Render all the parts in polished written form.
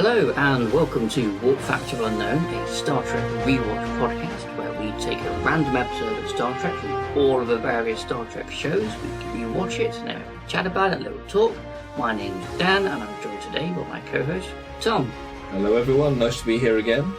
Hello and welcome to Warp Factor Unknown, a Star Trek rewatch podcast where we take a random episode of Star Trek from all of the various Star Trek shows. We rewatch it and then we chat about it, a little talk. My name's Dan and I'm joined today by my co-host Tom. Hello everyone, nice to be here again.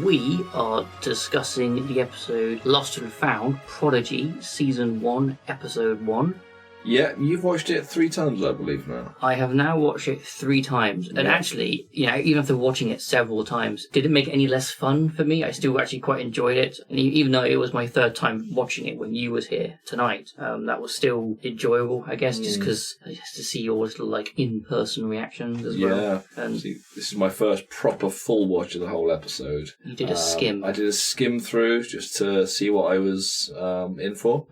We are discussing the episode Lost and Found, Prodigy, Season 1, Episode 1. Yeah, you've watched it 3 times, I believe, now. I have now watched it 3 times, and actually, even after watching it several times, did it make it any less fun for me? I still actually quite enjoyed it, and even though it was my 3rd time watching it when you was here tonight, that was still enjoyable, I guess, just because to see your little in-person reactions as well. Yeah, and see, this is my first proper full watch of the whole episode. You did a skim. I did a skim through just to see what I was in for,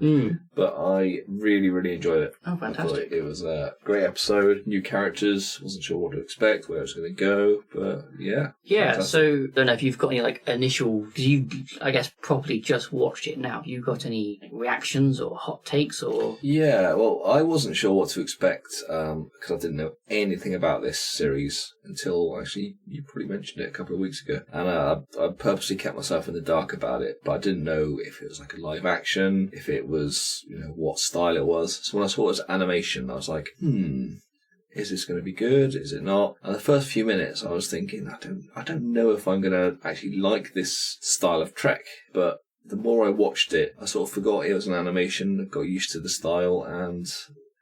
but I really, really enjoyed it. Oh, fantastic. It was a great episode, new characters, wasn't sure what to expect, where it was going to go, but yeah. Yeah, fantastic. So I don't know if you've got any initial, because you, I guess, probably just watched it now. Have you got any reactions or hot takes or? Yeah, well, I wasn't sure what to expect because I didn't know anything about this series until actually you probably mentioned it a couple of weeks ago, and I purposely kept myself in the dark about it, but I didn't know if it was like a live action, if it was what style it was. So when I saw it was animation, I was like, is this going to be good? Is it not? And the first few minutes, I was thinking, I don't know if I'm going to actually like this style of Trek, but the more I watched it, I sort of forgot it was an animation, got used to the style, and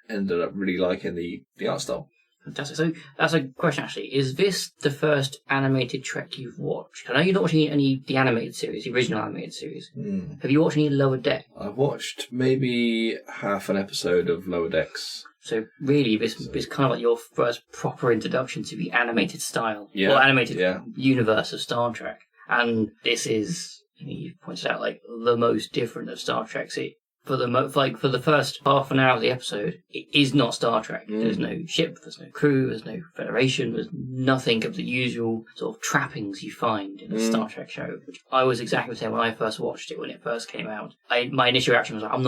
ended up really liking the art style. Fantastic. So that's a question actually. Is this the first animated Trek you've watched? I know you're not watching the animated series, the original animated series. Have you watched any Lower Deck? I've watched maybe half an episode of Lower Decks. So really, this is kind of like your first proper introduction to the animated style, or animated universe of Star Trek. And this is, you pointed out, the most different of Star Trek. See, for the first half an hour of the episode, it is not Star Trek. There's no ship, there's no crew, there's no Federation, there's nothing of the usual sort of trappings you find in a Star Trek show. Which I was exactly the same when I first watched it when it first came out. My initial reaction was like, I'm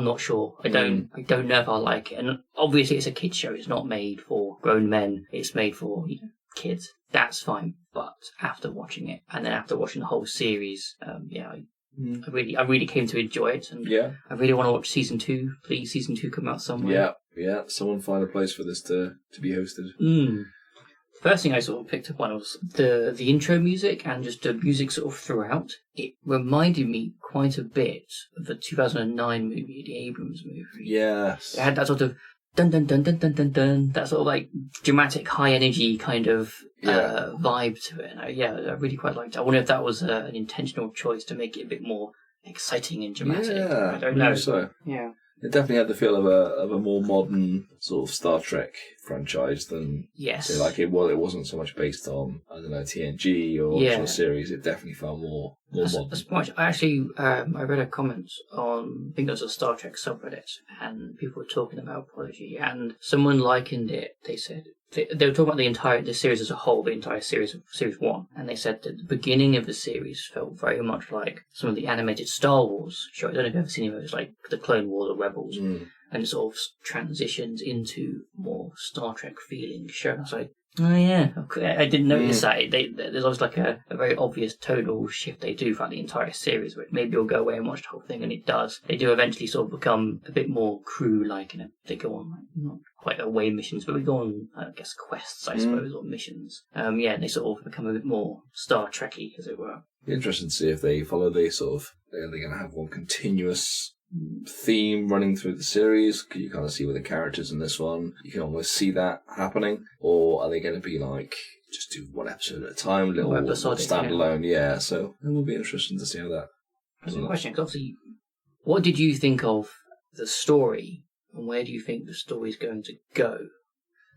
not sure. I don't know if I'll like it. And obviously, it's a kids show. It's not made for grown men. It's made for kids. That's fine. But after watching it, and then after watching the whole series, I really came to enjoy it, and I really want to watch season 2. Please, season 2 come out somewhere. Yeah. Someone find a place for this to be hosted. First thing I sort of picked up on was the intro music and just the music sort of throughout. It reminded me quite a bit of the 2009 movie, the Abrams movie. Yes. It had that sort of dun dun dun dun dun dun dun, that sort of dramatic, high energy kind of vibe to it. And I really quite liked it. I wonder if that was an intentional choice to make it a bit more exciting and dramatic. Yeah, I don't know. So. Yeah. It definitely had the feel of a more modern sort of Star Trek franchise than say, it wasn't so much based on TNG or original series. It definitely felt more modern. That's much. I actually I read a comment on, I think it was a Star Trek subreddit, and people were talking about Prodigy, and someone likened it. They said they were talking about the series as a whole, the entire series of Series 1, and they said that the beginning of the series felt very much like some of the animated Star Wars shows. I don't know if you've ever seen those, like the Clone Wars or Rebels, and it sort of transitions into more Star Trek feeling show. And I was like, oh yeah, I didn't notice that. There's always a very obvious tonal shift they do throughout the entire series, where maybe you'll go away and watch the whole thing, and it does. They do eventually sort of become a bit more crew-like, and they go on not quite away missions, but we go on, I guess, quests, I suppose, or missions. And they sort of become a bit more Star Trek-y, as it were. Be interesting to see if they follow the sort of, are they going to have one continuous theme running through the series? Can you kind of see with the characters in this one, you can almost see that happening? Or are they going to be just do one episode at a time, little standalone? So it will be interesting to see how that. That's a question, because obviously, what did you think of the story, and where do you think the story is going to go?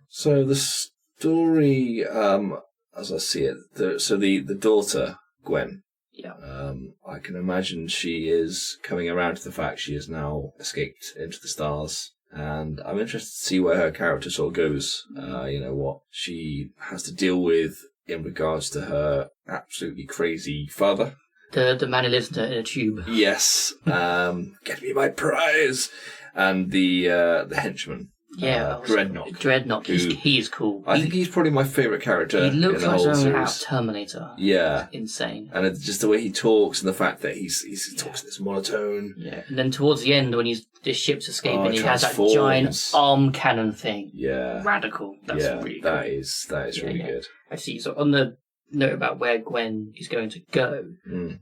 So the story, as I see it, the daughter, Gwen, I can imagine she is coming around to the fact she has now escaped into the stars, and I'm interested to see where her character sort of goes. What she has to deal with in regards to her absolutely crazy father. The man who lives in a tube. Yes. Get me my prize. And the henchman Dreadnought. He is cool. I think he's probably my favourite character. He looks in the like whole something out series. of Terminator. Yeah, it's insane. And it's just the way he talks and the fact that he talks in this monotone. Yeah, and then towards the end when this ship's escaping, he has that giant arm cannon thing. Yeah, radical. That's really cool. That is really good. I see. So on the note about where Gwen is going to go,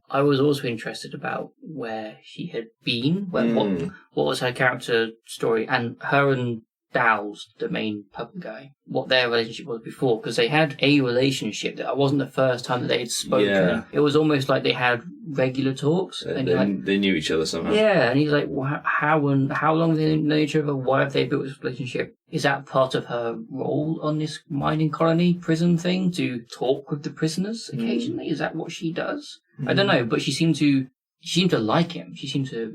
I was also interested about where she had been, what was her character story, and her and Dow's, the main purple guy, what their relationship was before, because they had a relationship that wasn't the first time that they had spoken. Yeah. It was almost like they had regular talks. And they knew each other somehow. Yeah, and he's like, well, how long have they known each other? Why have they built this relationship? Is that part of her role on this mining colony prison thing, to talk with the prisoners occasionally? Is that what she does? I don't know, but she seemed to like him. She seemed to,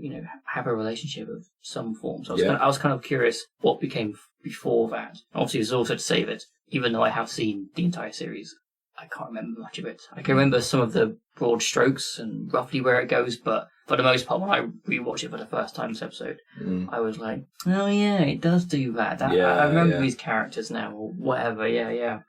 have a relationship of some form. So I was kind of curious what became before that. Obviously, there's also to say that even though I have seen the entire series, I can't remember much of it. I can remember some of the broad strokes and roughly where it goes, but for the most part, when I rewatched it for the first time this episode, I was like, oh yeah, it does do that. I remember these characters now, or whatever. Yeah.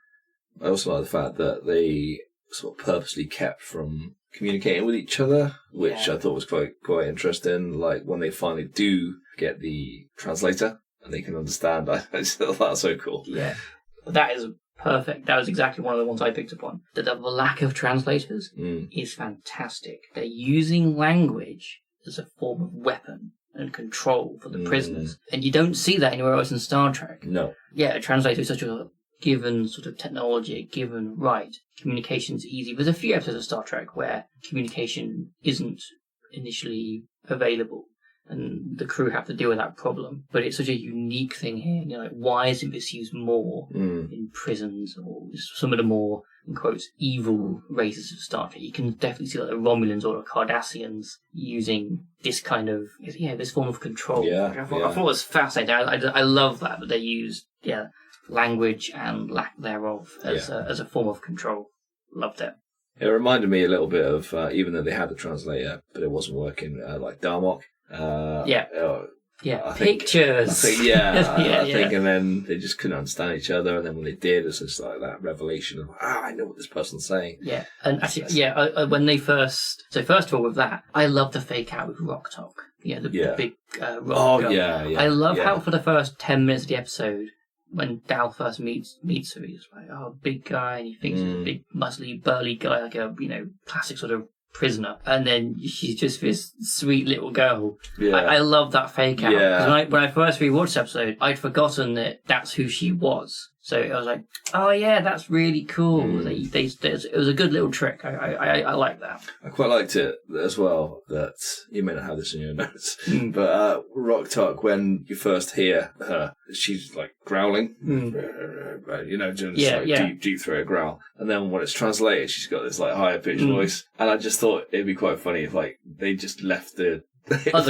I also like the fact that they sort of purposely kept from communicating with each other, which I thought was quite interesting. Like when they finally do get the translator and they can understand, I just thought that's so cool. Yeah, that is perfect. That was exactly one of the ones I picked up on. The lack of translators is fantastic. They're using language as a form of weapon and control for the prisoners, and you don't see that anywhere else in Star Trek. No. Yeah, a translator is such a given sort of technology, a given right. Communication's easy. There's a few episodes of Star Trek where communication isn't initially available and the crew have to deal with that problem. But it's such a unique thing here. Like, why isn't this used more in prisons or some of the more, in quotes, evil races of Star Trek? You can definitely see like the Romulans or the Cardassians using this kind of, this form of control. I thought it was fascinating. I love that they used, language and lack thereof as a form of control. Loved it. It reminded me a little bit of, even though they had a translator, but it wasn't working, like Darmok. Pictures. I think, and then they just couldn't understand each other, and then when they did, it's just like that revelation of, I know what this person's saying. Yeah, and actually, when they first of all with that, I love the fake out with Rock Talk. The big rock girl. I love how for the first 10 minutes of the episode, when Dal first meets her, he's like, big guy, and he thinks he's a big, muscly, burly guy, like a, classic sort of prisoner. And then she's just this sweet little girl. Yeah. I love that fake out. Yeah. When I first rewatched this episode, I'd forgotten that that's who she was. So I was like, oh yeah, that's really cool. It was a good little trick. I like that. I quite liked it as well, that you may not have this in your notes, but Rock Talk, when you first hear her, she's like growling, deep throat growl. And then when it's translated, she's got this like higher pitched voice. And I just thought it'd be quite funny if like they just left the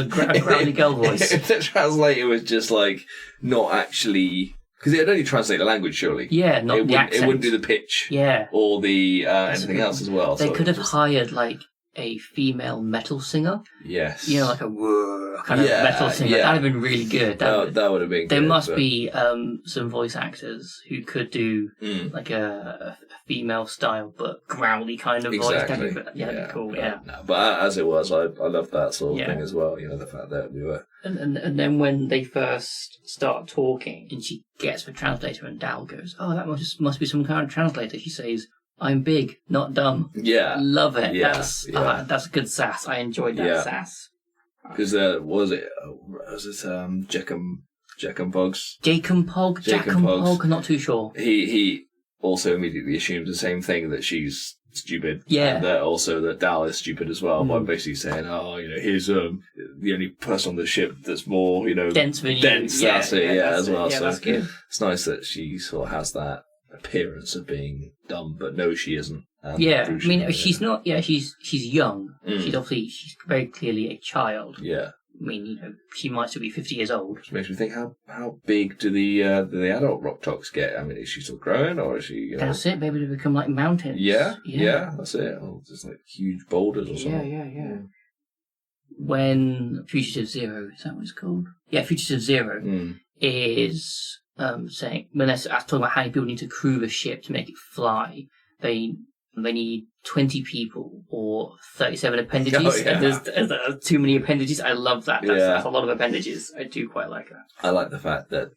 growly girl voice. If the translator was just like not actually. Because it would only translate the language, surely. Yeah, not the accent. It wouldn't do the pitch. Yeah. Or the anything else as well. They could have hired, like, a female metal singer. Yes. Like a kind of metal singer. Yeah. That would have been really good. That would have been good. There must be some voice actors who could do, like, a female style, but growly kind of voice. That'd be cool, No, but as it was, I loved that sort of thing as well. The fact that we were... And then when they first start talking, and she gets the translator, and Dal goes, "Oh, that must be some kind of translator." She says, "I'm big, not dumb." Yeah, love it. Yeah, that's good sass. I enjoyed that sass. Because was it Jackham Boggs? Jackham Pog. I'm not too sure. He also immediately assumes the same thing, that she's stupid. Yeah. And also that Dal is stupid as well, by basically saying, here's the only person on the ship that's more, dense than you. Dense, that's it, as well. Yeah, so that's good. It's nice that she sort of has that appearance of being dumb, but no, she isn't. She's not, she's young. She's very clearly a child. Yeah. I mean, she might still be 50 years old. Which makes me think, how big do the adult Rock Talks get? I mean, is she still growing, or is she... That's it, maybe they become like mountains. Yeah, that's it. Or just like huge boulders or something. Yeah. When Fugitive Zero, is that what it's called? Yeah, Fugitive Zero is saying, when they're talking about how many people need to crew the ship to make it fly, they need 20 people or 37 appendages. Oh, yeah. And there's too many appendages. I love that. That's a lot of appendages. I do quite like that. I like the fact that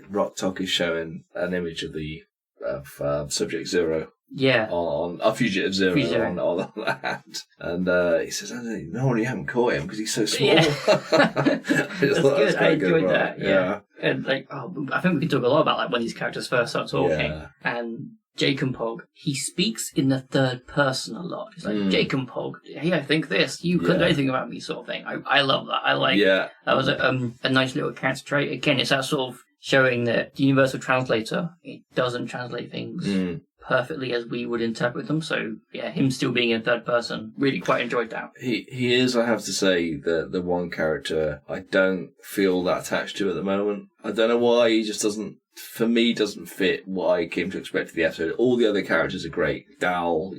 Rock Talk is showing an image of Subject Zero. Yeah. On a Fugitive Zero. On land. And he says, no, you haven't caught him because he's so small. Yeah. That's good. I enjoyed that. Yeah. And I think we can talk a lot about when these characters first start talking. Yeah. And Jake and Pog, he speaks in the third person a lot. He's like, Jake and Pog, hey, I think this. You couldn't do anything about me, sort of thing. I love that. I like that was a nice little character trait. Again, it's that sort of showing that the universal translator, it doesn't translate things perfectly as we would interpret them. So, him still being in third person, really quite enjoyed that. He is, I have to say, the one character I don't feel that attached to at the moment. I don't know why, he just doesn't fit what I came to expect of the episode. All the other characters are great. Dal,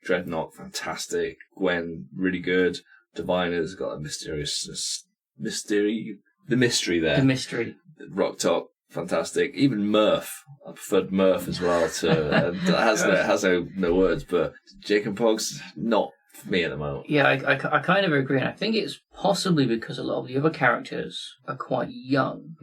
Dreadnought, fantastic. Gwen, really good. Diviner's got a mystery there. The mystery. Rock Talk, fantastic. Even Murph, I preferred Murph as well. Has no words, but Jake and Pog's not for me at the moment. Yeah, I kind of agree, and I think it's possibly because a lot of the other characters are quite young.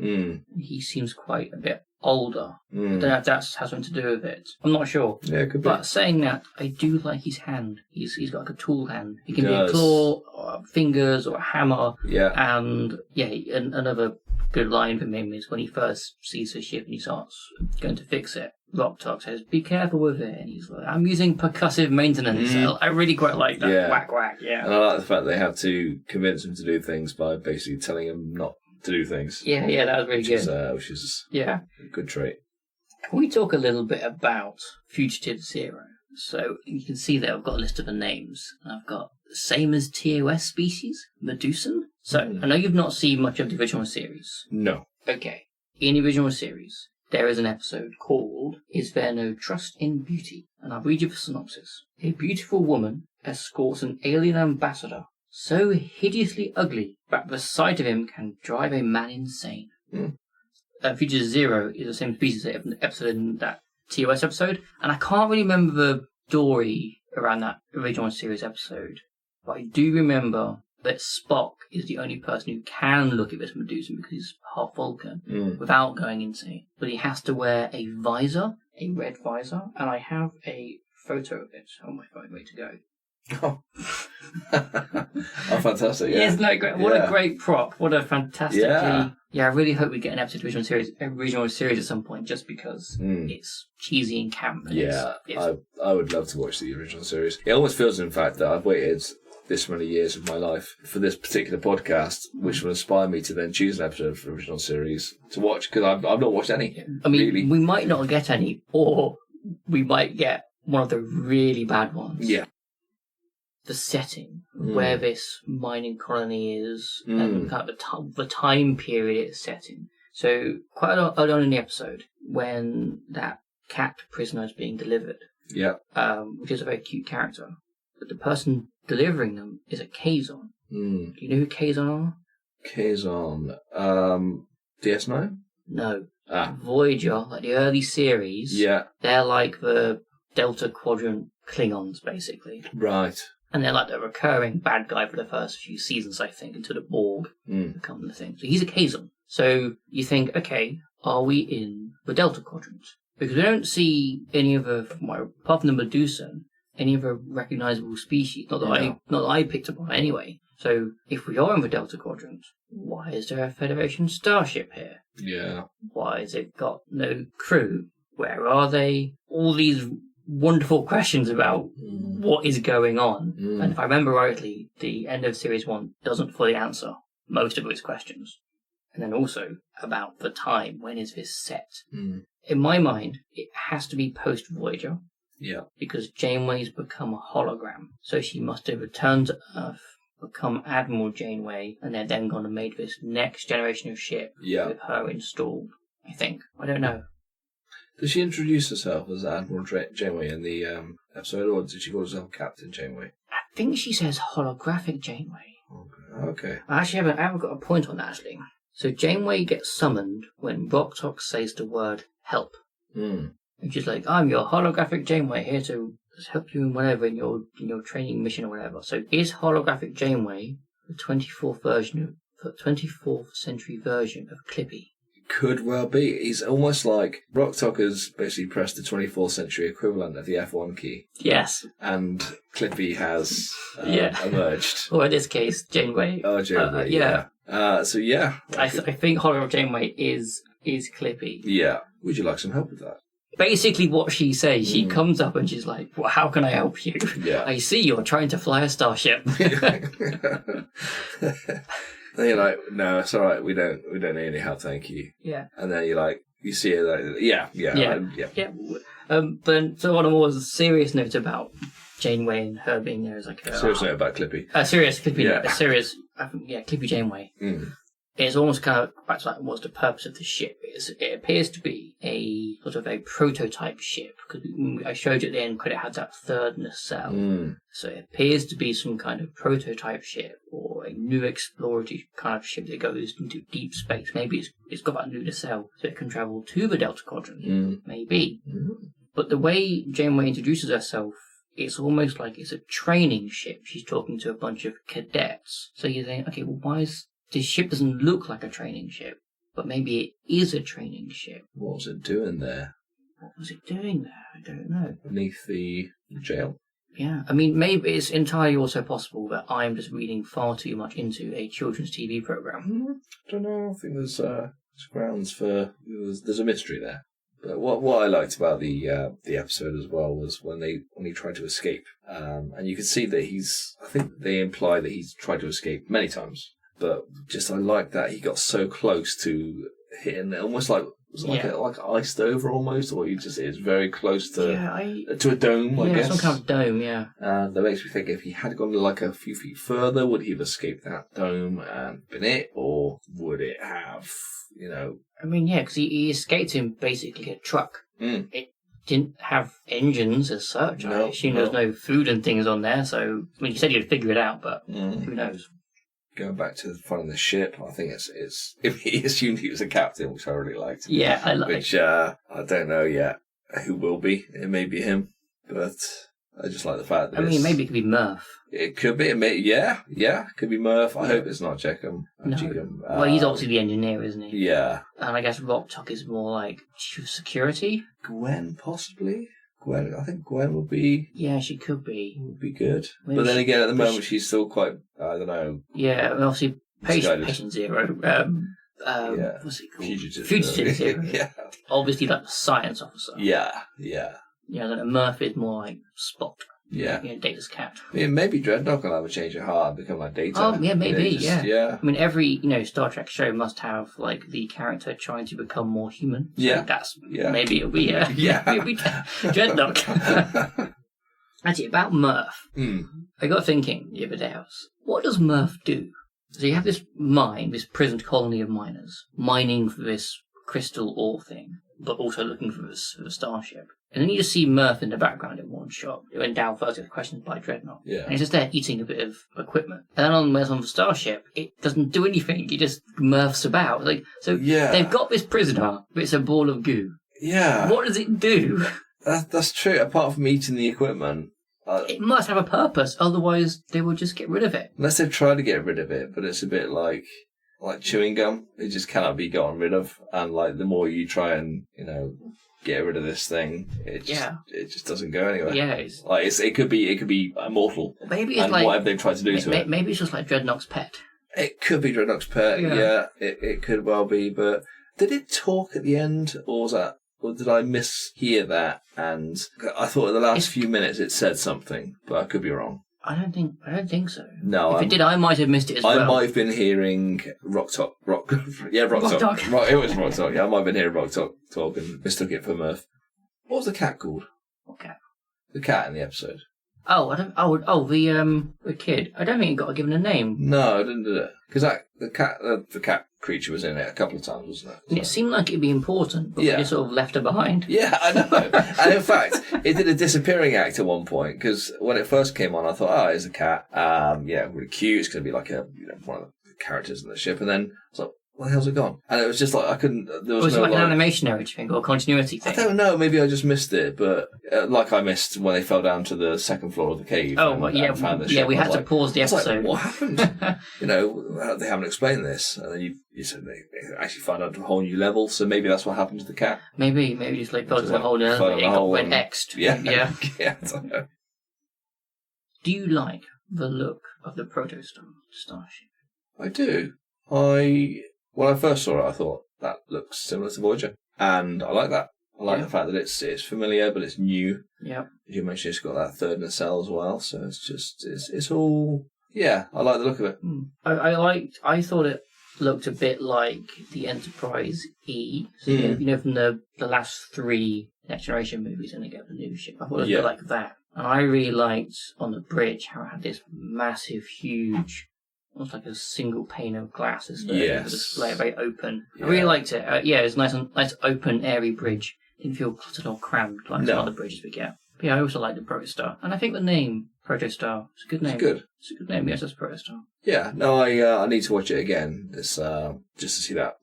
He seems quite a bit older. I don't know if that has something to do with it. I'm not sure. Yeah, it could be. But saying that, I do like his hand. He's got like a tool hand. He can be a claw, or fingers, or a hammer. Yeah. And another good line from him is when he first sees the ship and he starts going to fix it. Rock Talk says, "Be careful with it," and he's like, "I'm using percussive maintenance." I really quite like that. Yeah. Whack whack. Yeah. And I like the fact they have to convince him to do things by basically telling him not to do things. Yeah, that was really good. Which is a good trait. Can we talk a little bit about Fugitive Zero? So you can see that I've got a list of the names. I've got the same as TOS species, Medusan. So I know you've not seen much of the original series. No. Okay. In the original series, there is an episode called Is There No Trust in Beauty? And I'll read you the synopsis. A beautiful woman escorts an alien ambassador so hideously ugly that the sight of him can drive a man insane. Fugitive Zero is the same species as the episode in that TOS episode, and I can't really remember the story around that original series episode, but I do remember that Spock is the only person who can look at this Medusa because he's half Vulcan without going insane. But he has to wear a visor, a red visor, and I have a photo of it on my phone ready to go. Oh, fantastic! Yeah, isn't that great? What a great prop! What a fantastically! I really hope we get an episode of original series at some point, just because it's cheesy and camp. And I would love to watch the original series. It almost feels, in fact, that I've waited this many years of my life for this particular podcast, which will inspire me to then choose an episode of the original series to watch, because I've not watched any. I mean, really. We might not get any, or we might get one of the really bad ones. Yeah. The setting, where this mining colony is, and kind of the time period it's set in. So, quite early on in the episode, when that cat prisoner is being delivered, which is a very cute character, but the person delivering them is a Kazon. Do you know who Kazon are? Kazon, DS9? No. Voyager, like the early series, they're like the Delta Quadrant Klingons, basically. Right. And they're like the recurring bad guy for the first few seasons, I think, until the Borg become the thing. So he's a Kazon. So you think, okay, are we in the Delta Quadrant? Because we don't see any of apart from the Medusan, any of the recognizable species. Not that I picked up on anyway. So if we are in the Delta Quadrant, why is there a Federation starship here? Yeah. Why has it got no crew? Where are they? All these wonderful questions about what is going on. And if I remember rightly, the end of Series 1 doesn't fully answer most of its questions. And then also about the time. When is this set? In my mind, it has to be post-Voyager. Yeah. Because Janeway's become a hologram. So she must have returned to Earth, become Admiral Janeway, and they're then going to make this next generation of ship with her installed, I think. I don't know. Does she introduce herself as Admiral Janeway in the episode, or did she call herself Captain Janeway? I think she says holographic Janeway. Okay. I haven't got a point on that, actually. So Janeway gets summoned when Rok-Tahk says the word help. Mm. And she's like, I'm your holographic Janeway here to help you in whatever, in your training mission or whatever. So is holographic Janeway the 24th century version of Clippy? Could well be. He's almost like Rok-Tahk has basically pressed the 24th century equivalent of the F1 key. Yes. And Clippy has emerged. Or in this case, Janeway. Oh, Janeway. Yeah. So yeah. I think holographic Janeway is Clippy. Yeah. Would you like some help with that? Basically what she says, she comes up and she's like, well, how can I help you? Yeah. I see you're trying to fly a starship. And you're like, no, it's all right. We don't need any help, thank you. Yeah. And then you're like, you see it, like, yeah. But so on a more serious note about Janeway and her being there is like serious note about Clippy. Serious Clippy. Clippy Janeway. Mm. It's almost kind of back to like, what's the purpose of the ship? It appears to be a sort of a prototype ship, because I showed you at the end because it had that third nacelle. Mm. So it appears to be some kind of prototype ship or a new exploratory kind of ship that goes into deep space. Maybe it's got that new nacelle so it can travel to the Delta Quadrant. Mm. Maybe. Mm. But the way Janeway introduces herself, it's almost like it's a training ship. She's talking to a bunch of cadets. So you think, okay, well, why is... This ship doesn't look like a training ship, but maybe it is a training ship. What was it doing there? What was it doing there? I don't know. Beneath the jail? Yeah, I mean, maybe it's entirely also possible that I'm just reading far too much into a children's TV program. I don't know. I think there's grounds for... There's a mystery there. But what I liked about the episode as well was when he tried to escape. And you can see that I think they imply that he's tried to escape many times. But just I like that he got so close to hitting it, almost like like iced over almost, or he just is very close to a dome. I guess some kind of dome. Yeah, and that makes me think if he had gone like a few feet further, would he have escaped that dome and been it, or would it have? I mean, yeah, because he escaped in basically a truck. Mm. It didn't have engines as such. I assume there's no food and things on there. So I mean, you said you'd figure it out, but who knows? Going back to finding the ship, I think it's if he assumed he was a captain, which I really liked. Yeah, I like. Which I don't know yet who will be. It may be him, but I just like the fact that maybe it could be Murph. It could be. It could be Murph. I hope it's not Jeckham. No. Well, he's obviously the engineer, isn't he? Yeah. And I guess Rok-Tahk is more like chief of security. Gwen, possibly. I think Gwen would be... Yeah, she could be. Would be good. Maybe but then again, at the moment, she's still quite... I don't know. Yeah, obviously, Patient Zero. What's it called? Fugitive Zero. Yeah. Obviously, like the science officer. Yeah. Yeah, Murph is more like Spock. Yeah. Data's cat. Maybe Dreadnought will have a change of heart and become like Data. Oh, yeah, maybe, yeah. I mean, every, Star Trek show must have, like, the character trying to become more human. So maybe it'll be, it'll be Dreadnought. Actually, about Murph, I got thinking the other day, what does Murph do? So you have this prisoned colony of miners, mining for this crystal ore thing, but also looking for the starship. And then you just see Murph in the background in one shot. It went down first with questions by Dreadnought. Yeah. And he's just there eating a bit of equipment. And then on the starship, it doesn't do anything. It just Murphs about. They've got this prisoner, but it's a ball of goo. Yeah. What does it do? That's true. Apart from eating the equipment. It must have a purpose. Otherwise, they would just get rid of it. Unless they've tried to get rid of it, but it's a bit like chewing gum. It just cannot be gotten rid of. And the more you try and, get rid of this thing, it just doesn't go anywhere. Yeah, it could be immortal. Maybe it's whatever they've tried to do to it. Maybe it's just like Dreadnought's pet. It could be Dreadnought's pet. Yeah, it could well be. But did it talk at the end, or did I mishear that? And I thought in the last few minutes it said something, but I could be wrong. I don't think so. No, if it did, I might have missed it as well. I might have been hearing Rok-Tahk. Rok-Tahk. Right, it was Rok-Tahk. Yeah, I might have been hearing Rok-Tahk talk and mistook it for Murph. What was the cat called? What cat? The cat in the episode. The kid. I don't think it got given a name. No, I didn't do it because the cat creature was in it a couple of times, wasn't it? And it seemed like it'd be important, but we sort of left her behind. Yeah, I know. And in fact, it did a disappearing act at one point because when it first came on, I thought, it's a cat. Really cute. It's going to be like one of the characters in the ship. And then I was like, where the hell's it gone? And it was just like, I couldn't, there was was no it like an animation error, do you think, or a continuity thing? I don't know, maybe I just missed it, but like I missed when they fell down to the second floor of the cave. Oh, and found the ship. We had to pause the episode. What happened? They haven't explained this. And then you said they actually found out a whole new level, so maybe that's what happened to the cat. Maybe just like fell to a whole new level, it went X'd. Yeah. Yeah. Yeah, I don't know. Do you like the look of the Protostar starship? I do. When I first saw it, I thought, that looks similar to Voyager. And I like that. I like the fact that it's familiar, but it's new. Yeah. As you mentioned, it's got that third nacelle as well, so it's all... Yeah, I like the look of it. I thought it looked a bit like the Enterprise E. So, from the last 3 Next Generation movies, and they get the new ship. I thought it was a bit like that. And I really liked on the bridge how it had this massive, huge, almost like a single pane of glass. The display, very open. Yeah. I really liked it. It was nice, open, airy bridge. Didn't feel cluttered or crammed like some other bridges we get. But yeah, I also like the Protostar, and I think the name Protostar is a good name. It's good. It's a good name. Yes, it's Protostar. Yeah. No, I need to watch it again. It's just to see that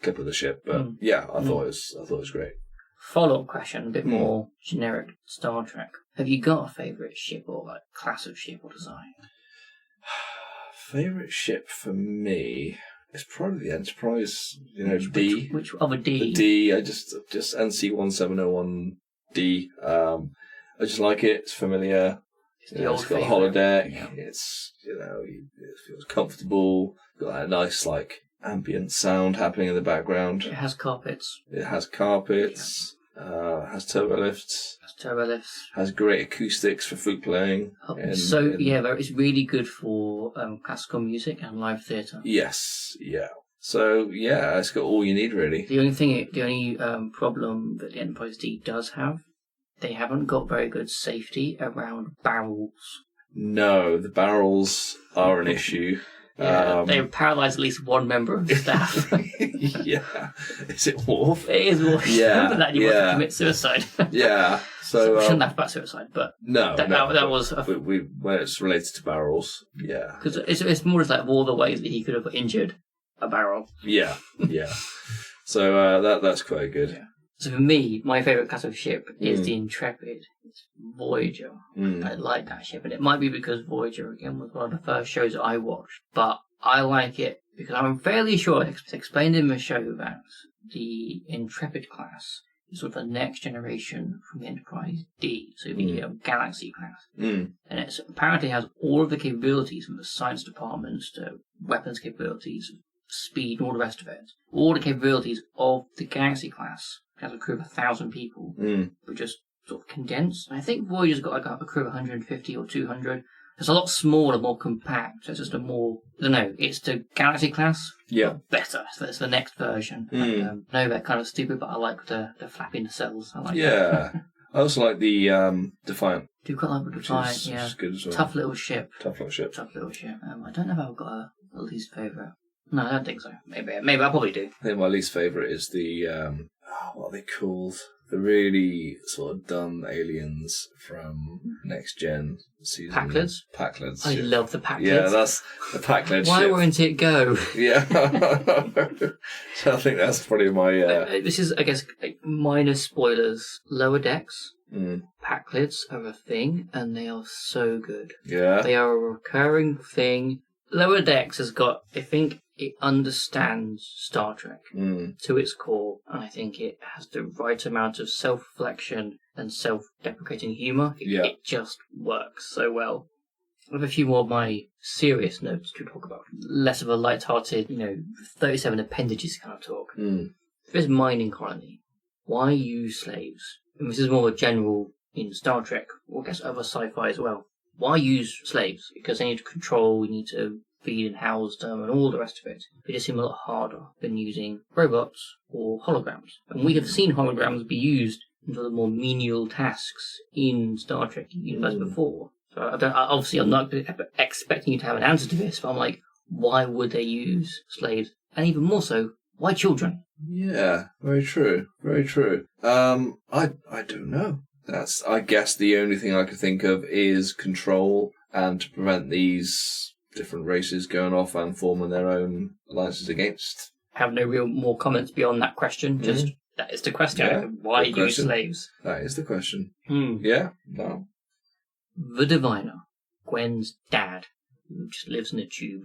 clip of the ship. But I thought it was great. Follow-up question, a bit more generic Star Trek. Have you got a favourite ship or like class of ship or design? Favourite ship for me is probably the Enterprise. D. Which other D? The D. I just NC-1701D. I just like it. It's familiar. It's got a holodeck. Yeah. It's it feels comfortable. Got that nice ambient sound happening in the background. It has carpets. Has turbo lifts. Has great acoustics for flute playing. It's really good for classical music and live theatre. Yes, yeah. So it's got all you need really. The only problem that the Enterprise D does have, they haven't got very good safety around barrels. No, the barrels are an issue. Yeah, they've paralysed at least one member of the staff. Yeah. Is it Worf? It is Worf. Yeah. That you want to commit suicide. Yeah. So we shouldn't laugh about suicide, but that was when it's related to barrels. Yeah. Because it's more just like all the ways that he could have injured a barrel. Yeah. Yeah. So that's quite good. Yeah. So for me, my favourite class of ship is the Intrepid. It's Voyager. I like that ship, and it might be because Voyager, again, was one of the first shows that I watched, but I like it because I'm fairly sure it's explained in the show that the Intrepid class is sort of the next generation from the Enterprise D, so the Galaxy class. And it apparently has all of the capabilities from the science departments to weapons capabilities, speed, and all the rest of it. All the capabilities of the Galaxy class. It has a crew of 1,000 people, but just sort of condensed. I think Voyager's got a crew of 150 or 200. It's a lot smaller, more compact. So it's just it's the Galaxy class. Yeah. Better. So it's the next version. I know they're kind of stupid, but I like the flapping ncells. I like that. I also like the Defiant. Do quite like the Defiant, yeah. Which is good as well. Tough little ship. Tough little ship. I don't know if I've got a least favourite. No, I don't think so. Maybe I probably do. I think my least favourite is the what are they called? The really sort of dumb aliens from Next Gen season. Packlids. I love the Packlids. Yeah, that's the Packlid Why ship. won't it go? Yeah. So I think that's probably my... This is, I guess, minor spoilers. Lower Decks. Packlids are a thing, and they are so good. Yeah. They are a recurring thing. Lower Decks has got, I think, it understands Star Trek to its core, and I think it has the right amount of self-reflection and self-deprecating humour. It just works so well. I have a few more of my serious notes to talk about. Less of a light-hearted, 37 appendages kind of talk. If there's mining colony, why use slaves? And this is more general in Star Trek, or I guess other sci-fi as well. Why use slaves? Because they need to control, we need to feed and house them and all the rest of it. It just seems a lot harder than using robots or holograms. And we have seen holograms be used in sort of more menial tasks in Star Trek universe before. So obviously I'm not expecting you to have an answer to this, but I'm like, why would they use slaves? And even more so, why children? Yeah, very true. Very true. I don't know. That's, I guess, the only thing I could think of is control and to prevent these different races going off and forming their own alliances against have no real more comments beyond that question. Just that is the question. Yeah, why use slaves? That is the question. Yeah. No. The Diviner, Gwen's dad, who just lives in a tube.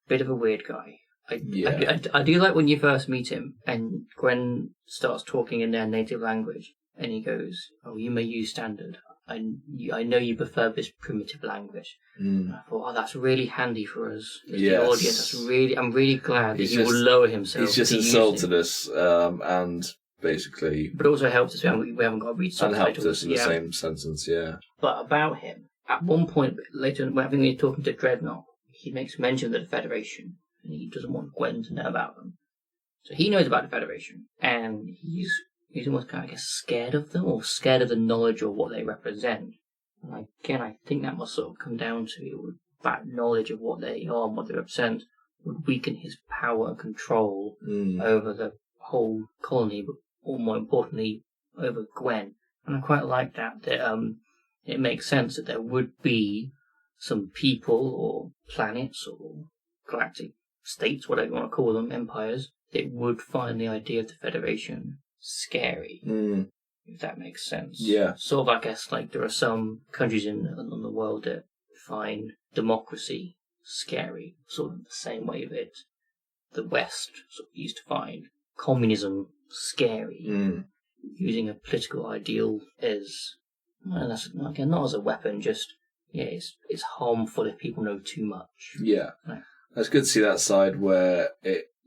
Bit of a weird guy. I do like when you first meet him and Gwen starts talking in their native language and he goes, "Oh, you may use standard. I know you prefer this primitive language." And I thought, that's really handy for us as the audience. I'm really glad that he will lower himself. He's just insulted us and basically... But it also helps us, we haven't got to read subtitles. And helped us in the same sentence, yeah. But about him, at one point later, when he's talking to Dreadnought, he makes mention of the Federation, and he doesn't want Gwen to know about them. So he knows about the Federation, and he's almost kind of, I guess, scared of them, or scared of the knowledge of what they represent. And again, I think that must sort of come down to that knowledge of what they are and what they represent would weaken his power and control over the whole colony, but more importantly, over Gwen. And I quite like that it makes sense that there would be some people or planets or galactic states, whatever you want to call them, empires, that would find the idea of the Federation scary, if that makes sense. Yeah. Sort of, I guess, like there are some countries in the world that find democracy scary, sort of the same way that the West sort of used to find communism scary, using a political ideal as, well, that's, again, not as a weapon, just, it's harmful if people know too much. Yeah. Right. It's good to see that side where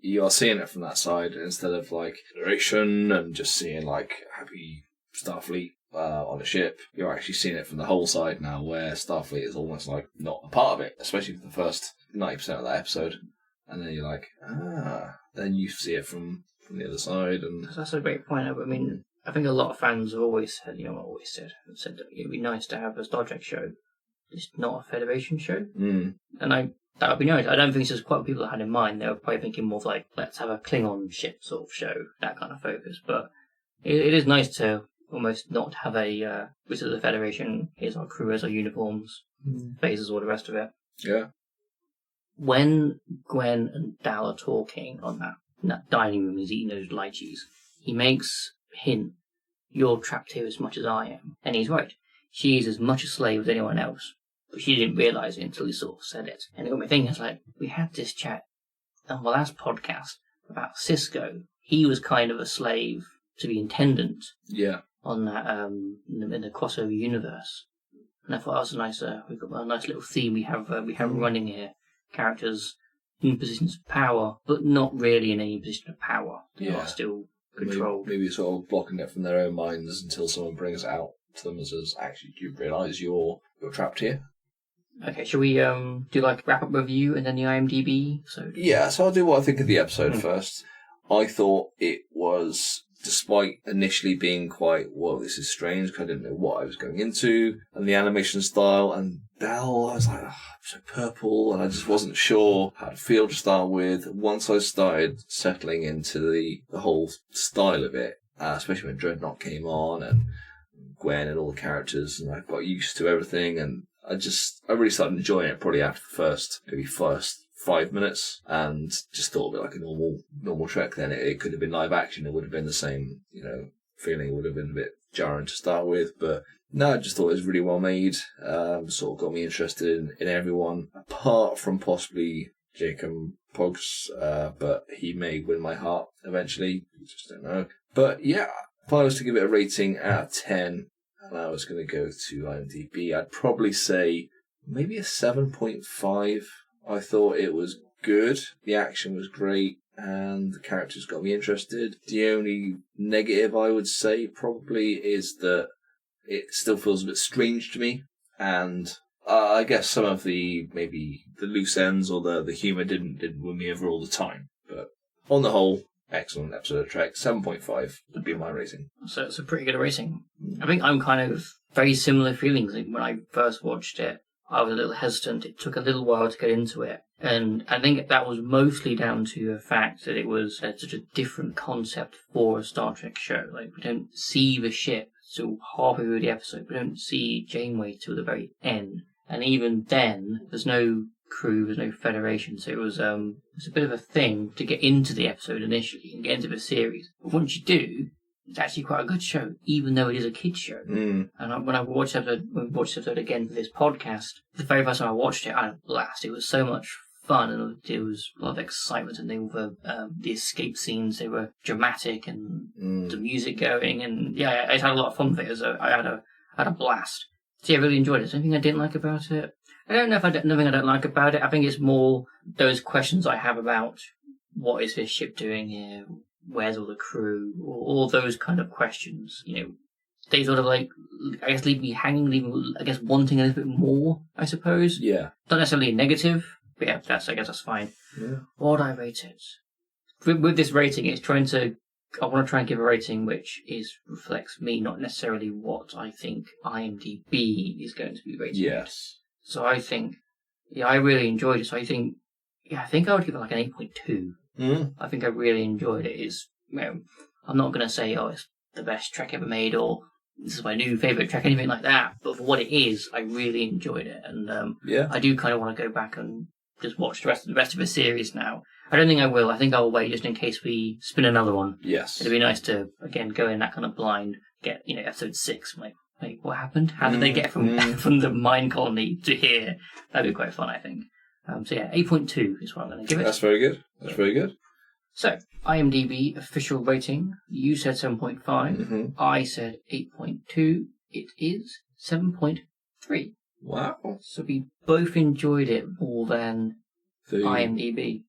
you are seeing it from that side instead of like Federation and just seeing like happy Starfleet on a ship. You're actually seeing it from the whole side now, where Starfleet is almost like not a part of it, especially for the first 90% of that episode. And then you're like, then you see it from the other side. And that's a great point. I mean, I think a lot of fans have always said, said that it'd be nice to have a Star Trek show, just not a Federation show. And that would be nice. I don't think it's quite what people had in mind. They were probably thinking more of like, let's have a Klingon ship sort of show, that kind of focus. But it is nice to almost not have a, this is the Federation, here's our crew, here's our uniforms, phasers, all the rest of it. Yeah. When Gwen and Dal are talking on that dining room, he's eating those lychees, he makes a hint, you're trapped here as much as I am. And he's right. She's as much a slave as anyone else. But she didn't realise it until he sort of said it. And it got me thinking, it's like, we had this chat on the last podcast about Cisco. He was kind of a slave to the Intendant. Yeah. On that, in the crossover universe. And I thought that was a nice, we've got a nice little theme we have running here. Characters in positions of power, but not really in any position of power. They are still controlled. Maybe sort of blocking it from their own minds until someone brings it out to them as actually, do you realise you're trapped here? Okay, shall we do like wrap-up review and then the IMDb? So I'll do what I think of the episode first. I thought it was, despite initially being quite, well, this is strange, because I didn't know what I was going into, and the animation style, and Dal, I was like, so purple, and I just wasn't sure how to feel to start with. Once I started settling into the whole style of it, especially when Dreadnought came on, and Gwen and all the characters, and I got used to everything, and I really started enjoying it probably after the first 5 minutes, and just thought of it like a normal Trek. Then it could have been live action. It would have been the same, feeling. It would have been a bit jarring to start with, but no, I just thought it was really well made. Sort of got me interested in everyone, apart from possibly Jacob Pogs, but he may win my heart eventually. You just don't know. But yeah, if I was to give it a rating out of 10, and I was going to go to IMDb, I'd probably say maybe a 7.5. I thought it was good. The action was great, and the characters got me interested. The only negative I would say probably is that it still feels a bit strange to me, and I guess some of maybe the loose ends or the humour didn't win me over all the time. But on the whole, excellent episode of Trek. 7.5 would be my rating. So it's a pretty good rating. I think I'm kind of very similar feelings. When I first watched it, I was a little hesitant. It took a little while to get into it. And I think that was mostly down to the fact that it was such a different concept for a Star Trek show. Like, we don't see the ship till halfway through the episode. We don't see Janeway till the very end. And even then, there's no crew, there's no Federation, so it was a bit of a thing to get into the episode initially and get into the series. But once you do, it's actually quite a good show, even though it is a kids show. And when we watched the episode again for this podcast, the very first time I watched it, I had a blast. It was so much fun, and it was a lot of excitement, and the escape scenes, they were dramatic, and the music going, and yeah, I had a lot of fun with it. So I had a blast. So yeah, I really enjoyed it. Is there anything I didn't like about it? I don't know if nothing I don't like about it. I think it's more those questions I have about what is this ship doing here? Where's all the crew? All those kind of questions. They sort of I guess leave me hanging, I guess wanting a little bit more, I suppose. Yeah. Not necessarily negative, but yeah, I guess that's fine. Yeah. What would I rate it? With this rating, I want to try and give a rating which reflects me, not necessarily what I think IMDb is going to be rated. Yes. So I think, I really enjoyed it. So I think I would give it like an 8.2. I think I really enjoyed it. I'm not going to say, it's the best Trek ever made, or this is my new favourite Trek, anything like that. But for what it is, I really enjoyed it. And I do kind of want to go back and just watch the rest of the series now. I don't think I will. I think I'll wait just in case we spin another one. Yes. It'd be nice to, again, go in that kind of blind, get, episode 6, like, wait, what happened? How did they get from the mine colony to here? That'd be quite fun, I think. So yeah, 8.2 is what I'm going to give it. That's very good. That's very good. So, IMDb official rating. You said 7.5. I said 8.2. It is 7.3. Wow. So we both enjoyed it more than IMDb.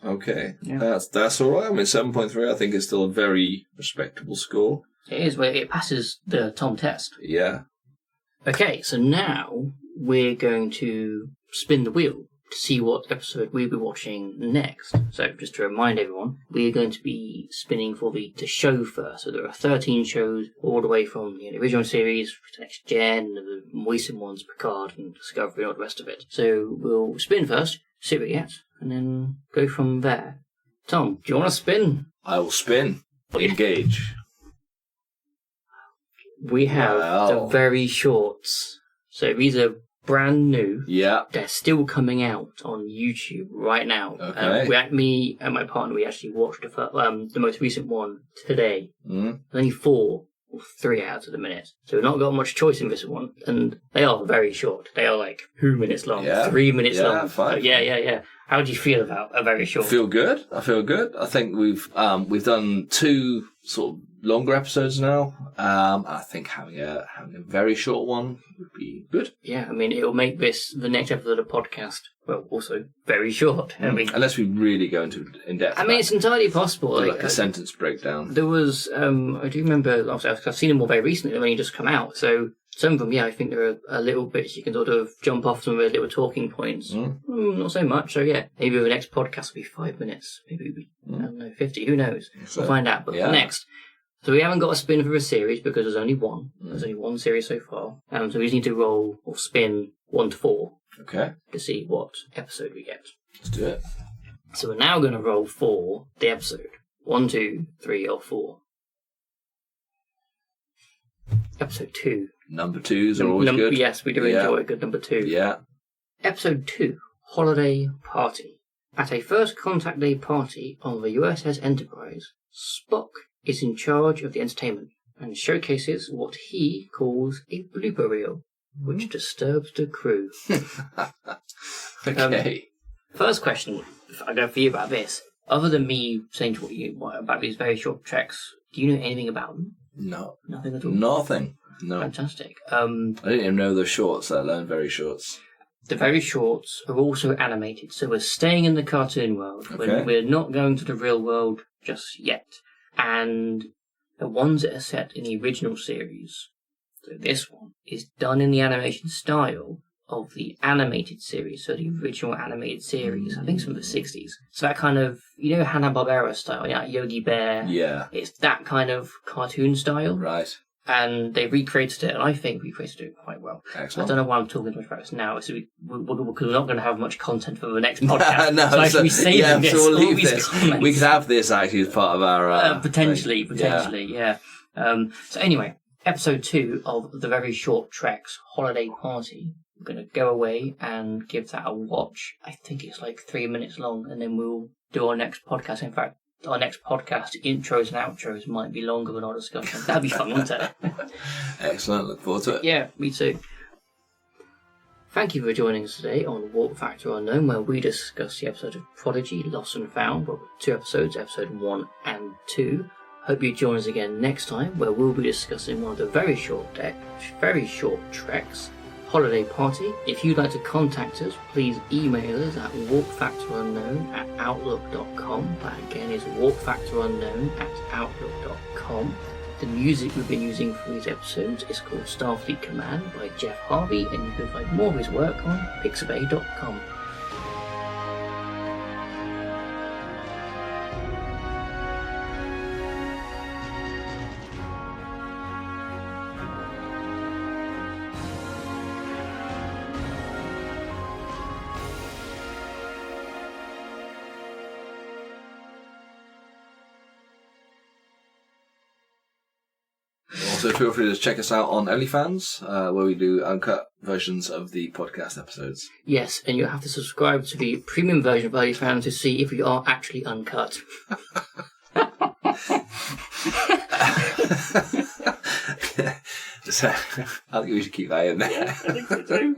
Okay. Yeah. That's all right. I mean, 7.3 I think is still a very respectable score. It is. Well, it passes the Tom test. Yeah. Okay, so now we're going to spin the wheel to see what episode we'll be watching next. So just to remind everyone, we're going to be spinning for the show first. So there are 13 shows all the way from the original series to Next Gen, the recent ones, Picard and Discovery and all the rest of it. So we'll spin first, see what we get, and then go from there. Tom, do you want to spin? I will spin. Engage. We have the very shorts. So these are brand new. Yeah. They're still coming out on YouTube right now. Okay. Me and my partner, we actually watched the most recent one today. Only 4 or 3 hours at the minute. So we've not got much choice in this one. And they are very short. They are like 2 minutes long, 3 minutes long. Yeah, fine. Yeah. How do you feel about a very short? I feel good. I think we've done 2 sort of longer episodes now. I think having a very short one would be good. Yeah, I mean, it'll make the next episode of the podcast, well, also very short. I mean, unless we really go into in depth. I mean, it's entirely possible. Like a sentence breakdown. There was, I do remember, I've seen them all very recently. They've only just come out, so some of them, I think there are a little bits you can sort of jump off some of the little talking points. Not so much, so yeah. Maybe the next podcast will be 5 minutes. Maybe it'll be, I don't know, 50. Who knows? So, we'll find out. But next. So we haven't got a spin for a series because there's only one. There's only one series so far. So we just need to roll or spin 1 to 4. Okay. To see what episode we get. Let's do it. So we're now going to roll for the episode. 1, 2, 3, or 4. Episode 2. Number 2s are always good. Yes, we do enjoy a good number 2. Yeah. Episode 2. Holiday Party. At a first contact day party on the USS Enterprise, Spock is in charge of the entertainment and showcases what he calls a blooper reel, which disturbs the crew. Okay. First question I got for you about this. Other than me saying to you about these very short treks, do you know anything about them? No. Nothing at all? Nothing. No. Fantastic. I didn't even know the shorts, let alone very shorts. The very shorts are also animated, so we're staying in the cartoon world. Okay. We're not going to the real world just yet. And the ones that are set in the original series, so this one, is done in the animation style of the animated series, so the original animated series. I think it's from the 60s. So that kind of, Hanna-Barbera style, Yogi Bear. Yeah. It's that kind of cartoon style. Right. And they recreated it, and I think recreated it quite well. Excellent. I don't know why I'm talking so much about this now, because we're not going to have much content for the next podcast. No, so we save this. So we'll leave this. We could have this actually as part of our... potentially, yeah. So anyway, episode 2 of the very short Trek's Holiday Party. we're going to go away and give that a watch. I think it's like 3 minutes long, and then we'll do our next podcast. In fact, our next podcast, intros and outros, might be longer than our discussion. That'd be fun, wouldn't it? Excellent. Look forward to it. Yeah, me too. Thank you for joining us today on Warp Factor Unknown, where we discuss the episode of Prodigy, Lost and Found. Well, 2 episodes, episode 1 and 2. Hope you join us again next time, where we'll be discussing one of the very short treks, Holiday Party. If you'd like to contact us, please email us at warpfactorunknown@outlook.com. That again is warpfactorunknown@outlook.com. The music we've been using for these episodes is called Starfleet Command by Jeff Harvey, and you can find more of his work on pixabay.com. Also, feel free to check us out on OnlyFans, where we do uncut versions of the podcast episodes. Yes, and you have to subscribe to the premium version of OnlyFans to see if we are actually uncut. So, I think we should keep that in there. Yeah, I think so too.